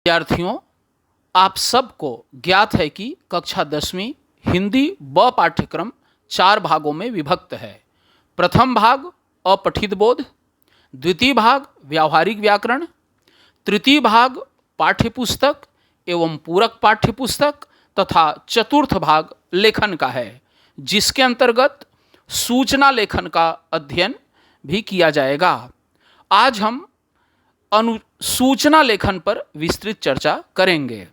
विद्यार्थियों, आप सबको ज्ञात है कि कक्षा 10वीं हिंदी ब पाठ्यक्रम 4 भागों में विभक्त है। प्रथम भाग अपठित बोध, द्वितीय भाग व्यावहारिक व्याकरण, तृतीय भाग पाठ्यपुस्तक एवं पूरक पाठ्यपुस्तक तथा चतुर्थ भाग लेखन का है, जिसके अंतर्गत सूचना लेखन का अध्ययन भी किया जाएगा। आज हम सूचना लेखन पर विस्तृत चर्चा करेंगे।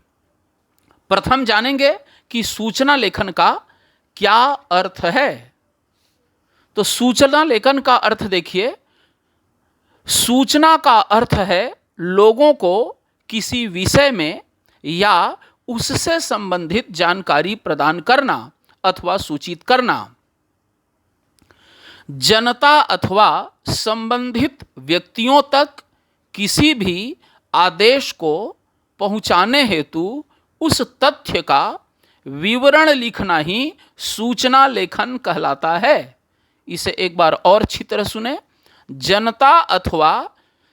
प्रथम जानेंगे कि सूचना लेखन का क्या अर्थ है। तो सूचना लेखन का अर्थ देखिए, सूचना का अर्थ है लोगों को किसी विषय में या उससे संबंधित जानकारी प्रदान करना अथवा सूचित करना। जनता अथवा संबंधित व्यक्तियों तक किसी भी आदेश को पहुंचाने हेतु उस तथ्य का विवरण लिखना ही सूचना लेखन कहलाता है। इसे एक बार और अच्छी तरह सुने। जनता अथवा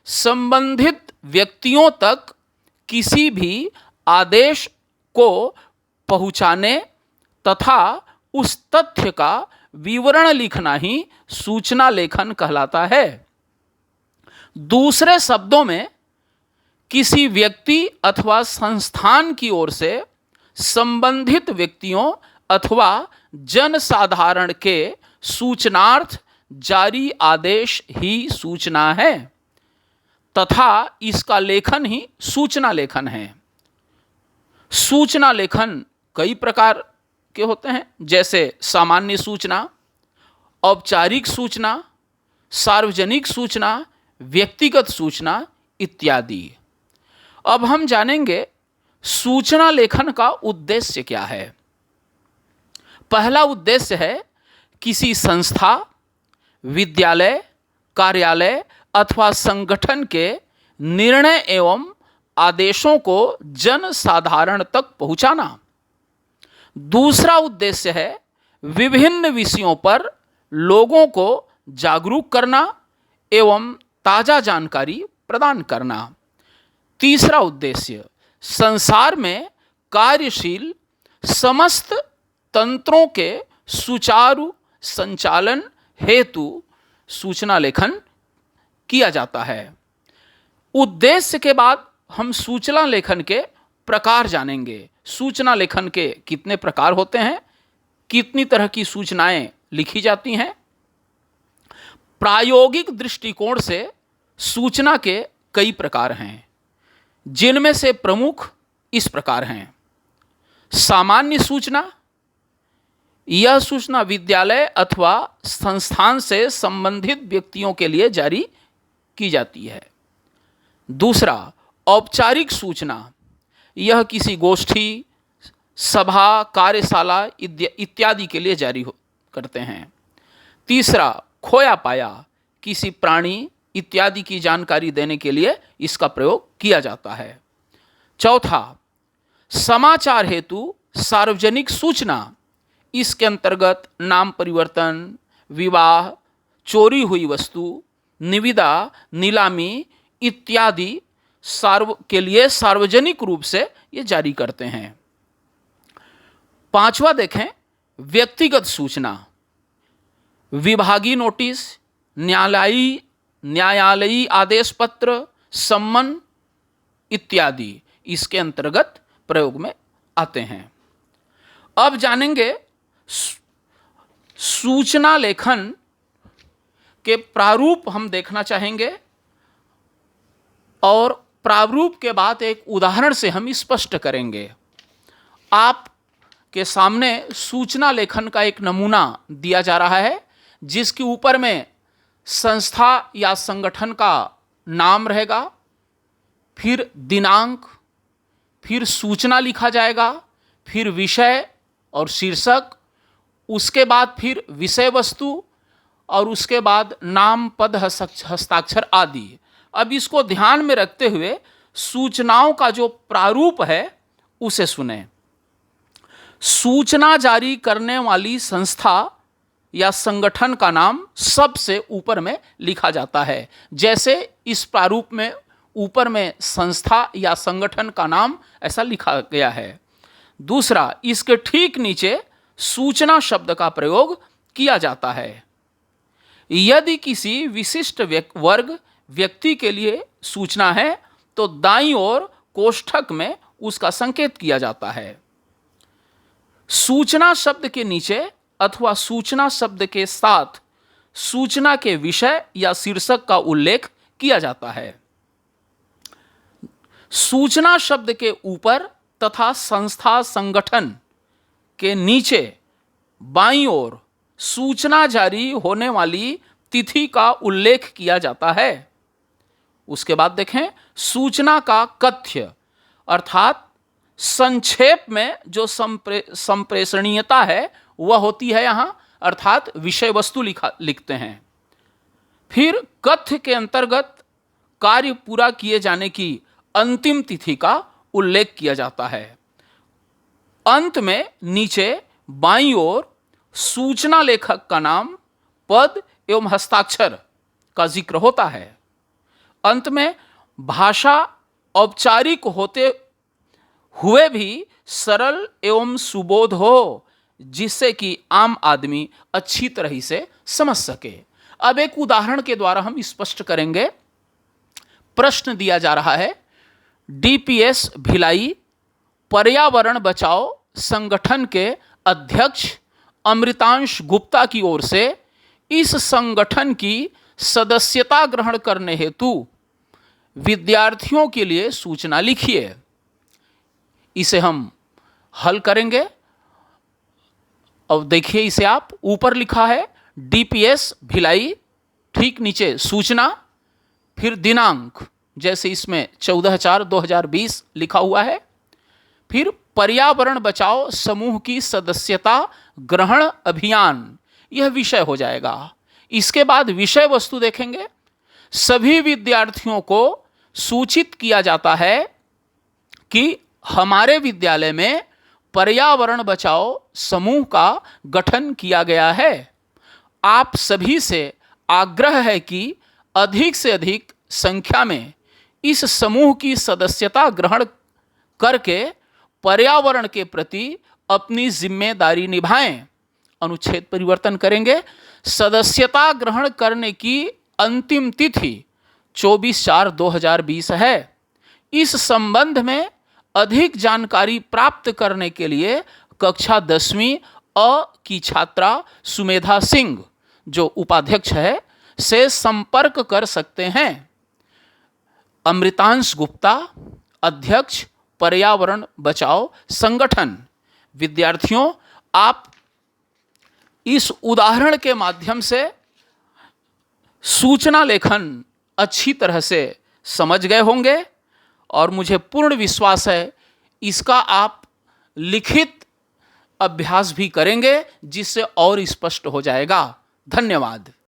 संबंधित व्यक्तियों तक किसी भी आदेश को पहुंचाने तथा उस तथ्य का विवरण लिखना ही सूचना लेखन कहलाता है। दूसरे शब्दों में, किसी व्यक्ति अथवा संस्थान की ओर से संबंधित व्यक्तियों अथवा जनसाधारण के सूचनार्थ जारी आदेश ही सूचना है तथा इसका लेखन ही सूचना लेखन है। सूचना लेखन कई प्रकार के होते हैं, जैसे सामान्य सूचना, औपचारिक सूचना, सार्वजनिक सूचना, व्यक्तिगत सूचना इत्यादि। अब हम जानेंगे सूचना लेखन का उद्देश्य क्या है। पहला उद्देश्य है किसी संस्था, विद्यालय, कार्यालय अथवा संगठन के निर्णय एवं आदेशों को जन साधारण तक पहुंचाना। दूसरा उद्देश्य है विभिन्न विषयों पर लोगों को जागरूक करना एवं ताजा जानकारी प्रदान करना। तीसरा उद्देश्य संसार में कार्यशील समस्त तंत्रों के सुचारू संचालन हेतु सूचना लेखन किया जाता है। उद्देश्य के बाद हम सूचना लेखन के प्रकार जानेंगे। सूचना लेखन के कितने प्रकार होते हैं, कितनी तरह की सूचनाएं लिखी जाती हैं। प्रायोगिक दृष्टिकोण से सूचना के कई प्रकार हैं, जिनमें से प्रमुख इस प्रकार हैं। सामान्य सूचना, यह सूचना विद्यालय अथवा संस्थान से संबंधित व्यक्तियों के लिए जारी की जाती है। दूसरा, औपचारिक सूचना, यह किसी गोष्ठी, सभा, कार्यशाला इत्यादि के लिए जारी करते हैं। तीसरा, खोया पाया, किसी प्राणी इत्यादि की जानकारी देने के लिए इसका प्रयोग किया जाता है। चौथा, समाचार हेतु सार्वजनिक सूचना, इसके अंतर्गत नाम परिवर्तन, विवाह, चोरी हुई वस्तु, निविदा, नीलामी इत्यादि के लिए सार्वजनिक रूप से ये जारी करते हैं। पांचवा देखें, व्यक्तिगत सूचना, विभागीय नोटिस, न्यायालयी आदेश पत्र, सम्मन इत्यादि इसके अंतर्गत प्रयोग में आते हैं। अब जानेंगे सूचना लेखन के प्रारूप हम देखना चाहेंगे और प्रारूप के बाद एक उदाहरण से हम स्पष्ट करेंगे। आपके सामने सूचना लेखन का एक नमूना दिया जा रहा है, जिसके ऊपर में संस्था या संगठन का नाम रहेगा, फिर दिनांक, फिर सूचना लिखा जाएगा, फिर विषय और शीर्षक, उसके बाद फिर विषय वस्तु और उसके बाद नाम, पद, हस्ताक्षर आदि। अब इसको ध्यान में रखते हुए सूचनाओं का जो प्रारूप है उसे सुने। सूचना जारी करने वाली संस्था या संगठन का नाम सबसे ऊपर में लिखा जाता है, जैसे इस प्रारूप में ऊपर में संस्था या संगठन का नाम ऐसा लिखा गया है। दूसरा, इसके ठीक नीचे सूचना शब्द का प्रयोग किया जाता है। यदि किसी विशिष्ट वर्ग व्यक्ति के लिए सूचना है तो दाईं ओर कोष्ठक में उसका संकेत किया जाता है। सूचना शब्द के नीचे अथवा सूचना शब्द के साथ सूचना के विषय या शीर्षक का उल्लेख किया जाता है। सूचना शब्द के ऊपर तथा संस्था संगठन के नीचे बाईं ओर सूचना जारी होने वाली तिथि का उल्लेख किया जाता है। उसके बाद देखें, सूचना का कथ्य अर्थात संक्षेप में जो संप्रेषणीयता है वह होती है यहाँ, अर्थात विषय वस्तु लिखते हैं। फिर कथ्य के अंतर्गत कार्य पूरा किए जाने की अंतिम तिथि का उल्लेख किया जाता है। अंत में नीचे बाईं ओर सूचना लेखक का नाम, पद एवं हस्ताक्षर का जिक्र होता है। अंत में भाषा औपचारिक होते हुए भी सरल एवं सुबोध हो, जिससे कि आम आदमी अच्छी तरह से समझ सके। अब एक उदाहरण के द्वारा हम स्पष्ट करेंगे। प्रश्न दिया जा रहा है, डीपीएस भिलाई पर्यावरण बचाओ संगठन के अध्यक्ष अमृतांश गुप्ता की ओर से इस संगठन की सदस्यता ग्रहण करने हेतु विद्यार्थियों के लिए सूचना लिखिए। इसे हम हल करेंगे। अब देखिए इसे आप, ऊपर लिखा है डीपीएस भिलाई, ठीक नीचे सूचना, फिर दिनांक, जैसे इसमें 14/4/2020 लिखा हुआ है। फिर पर्यावरण बचाओ समूह की सदस्यता ग्रहण अभियान, यह विषय हो जाएगा। इसके बाद विषय वस्तु देखेंगे। सभी विद्यार्थियों को सूचित किया जाता है कि हमारे विद्यालय में पर्यावरण बचाओ समूह का गठन किया गया है। आप सभी से आग्रह है कि अधिक से अधिक संख्या में इस समूह की सदस्यता ग्रहण करके पर्यावरण के प्रति अपनी जिम्मेदारी निभाएं। अनुच्छेद परिवर्तन करेंगे। सदस्यता ग्रहण करने की अंतिम तिथि 24/4/2020 है। इस संबंध में अधिक जानकारी प्राप्त करने के लिए कक्षा 10वीं अ की छात्रा सुमेधा सिंह, जो उपाध्यक्ष है, से संपर्क कर सकते हैं। अमृतांश गुप्ता, अध्यक्ष पर्यावरण बचाओ संगठन। विद्यार्थियों, आप इस उदाहरण के माध्यम से सूचना लेखन अच्छी तरह से समझ गए होंगे और मुझे पूर्ण विश्वास है इसका आप लिखित अभ्यास भी करेंगे, जिससे और स्पष्ट हो जाएगा। धन्यवाद।